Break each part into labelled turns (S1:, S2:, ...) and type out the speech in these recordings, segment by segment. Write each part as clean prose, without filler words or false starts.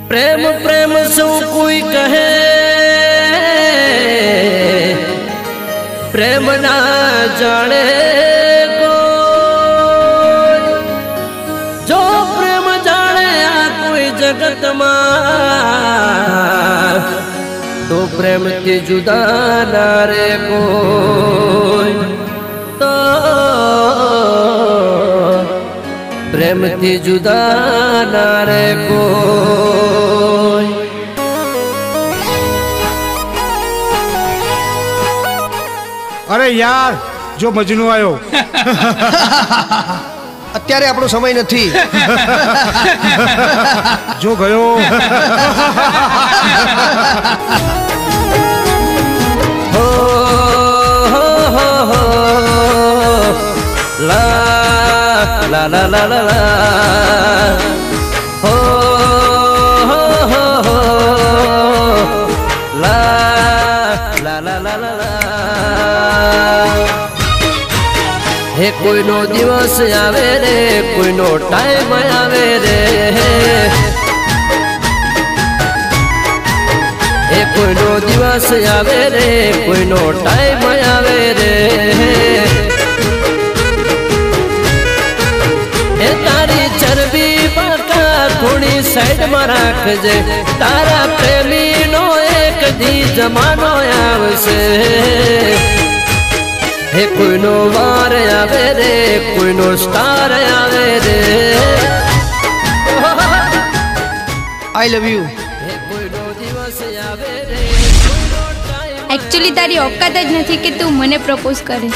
S1: प्रेम प्रेम सो कोई कहे प्रेम ना जाने कोई, जो प्रेम जाने आ कोई जगत में तो प्रेम थी जुदा ना रे कोई, तो प्रेम थी जुदा ना रे कोई।
S2: अरे यार जो मजनू आयो
S3: અત્યારે આપણો સમય નથી
S2: जो गयो
S1: हो ला ला ला ला ला ला हो ला ला ला ला ला ला हे कोई नो दिवस आवे रे कोई नो टाइम आवे रे, हे कोई नो दिवस आवे रे कोई नो टाइम आवे रे, हे तारी चरबी बाका थोड़ी साइड में राखजे, तारा प्रेमी नो एक दी जमानो आवशे, हे कोई नो वार आवे रे कोई नो स्टार आवे रे,
S3: आई लव यू।
S1: हे कोई नो दिवस आवे रे।
S4: एक्चुअली तारी औकात ज नहीं कि तू मने प्रपोज करे।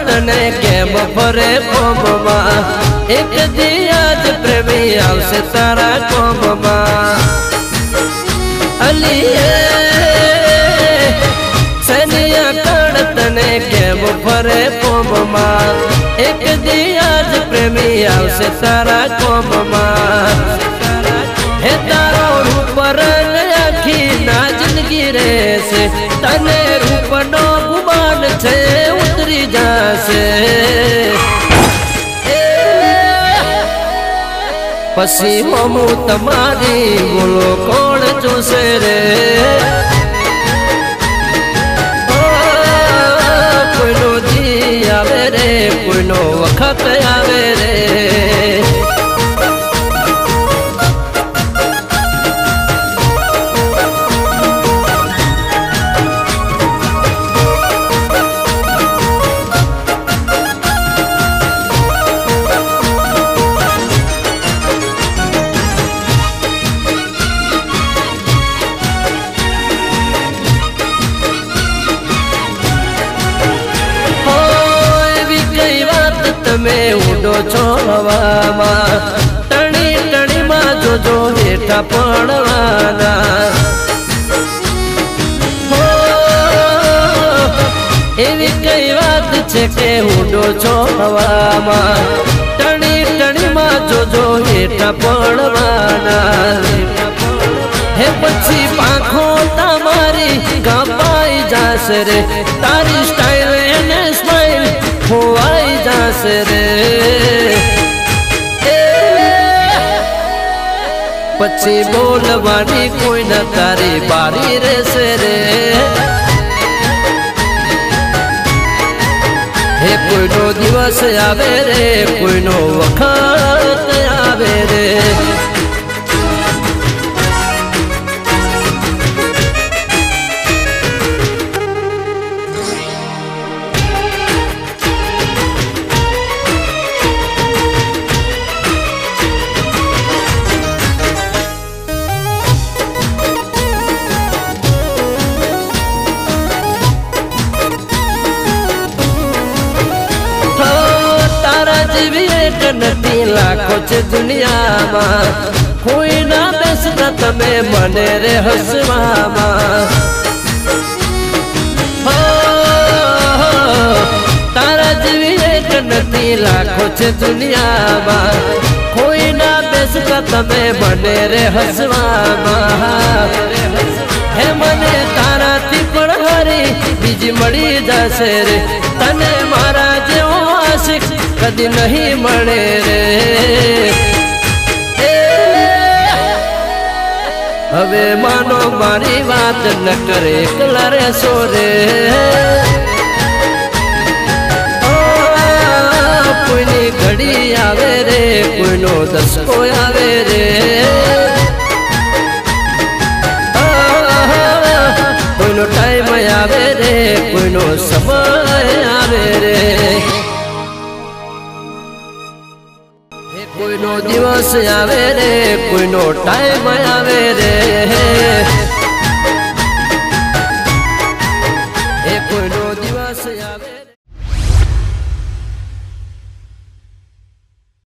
S1: तने केम भरे कोममा एक दियाज प्रेमी आवसे तारा कोममा अलिए सनिया कण तने केम भरे कोममा एक दियाज प्रेमी आवसे तारा कोममा, हे तारो रूप रंग आखी ना जिंदगी रे से तने रूप नो गुमान छे उतरी जासे, पसी हमू तमारी बोलो कौन जोसे रे, कोई नो दी आवे रे कोई नो वक्त आवे रे, में उडो छो हवा टणी टणी में जो जो हेठा पड़वाना, एवी कई बात छे के उडो छो हवा टणी टणी में जो जो हेठा पड़वाना, हे पछी पाखो तमारी गपाई जासे रे, तारी स्टाइल एने स्माइल होवाई जासे रे, पछी बोलवानी कोई न तारी बारी रे से रे, हे कोई नो दिवस आवे रे कोई नो वक्त आवे रे, नदी लाखों च दुनिया में कोई ना बेसना तमे मने रे हसवा ની લાખો છે દુનિયામાં કોઈ ના બેસતા તમે બને રે હસવામાં હે મને તારાથી પણ હારી બીજી મળી જશે રે તને મારા જેવો આશિક કદી નહીં મળે રે હવે માનો મારી વાત ન કરે એકલા રે સોરે કોઈની ઘડી આવે રે કોઈનો દસકો આવે રે કોઈનો ટાઈમ આવે રે કોઈનો સમય આવે રે કોઈનો દિવસ આવે રે કોઈનો ટાઈમ આવે રે